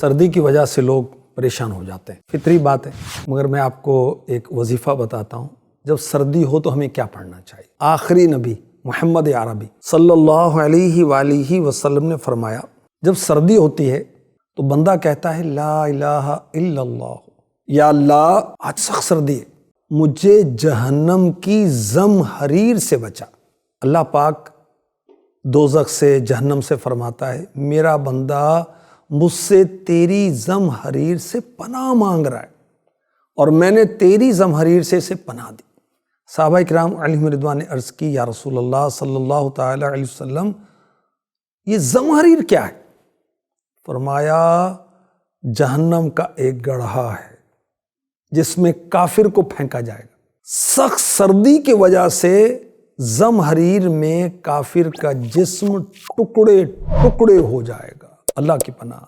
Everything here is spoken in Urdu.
سردی کی وجہ سے لوگ پریشان ہو جاتے ہیں، فطری بات ہے، مگر میں آپ کو ایک وظیفہ بتاتا ہوں۔ جب سردی ہو تو ہمیں کیا پڑھنا چاہیے؟ آخری نبی محمد عربی صلی اللہ علیہ وآلہ وسلم نے فرمایا، جب سردی ہوتی ہے تو بندہ کہتا ہے لا الہ الا اللہ، یا اللہ آج سخت سردی ہے، مجھے جہنم کی زمہریر سے بچا۔ اللہ پاک دوزخ سے، جہنم سے فرماتا ہے میرا بندہ مجھ سے تیری زمہریر سے پناہ مانگ رہا ہے اور میں نے تیری زمہریر سے اسے پناہ دی۔ صحابہ کرام علیہم رضوان نے عرض کی یا رسول اللہ صلی اللہ تعالی علیہ وسلم یہ زمہریر کیا ہے؟ فرمایا جہنم کا ایک گڑھا ہے جس میں کافر کو پھینکا جائے گا۔ سخت سردی کی وجہ سے زمہریر میں کافر کا جسم ٹکڑے ٹکڑے ہو جائے گا۔ اللہ کی پناہ۔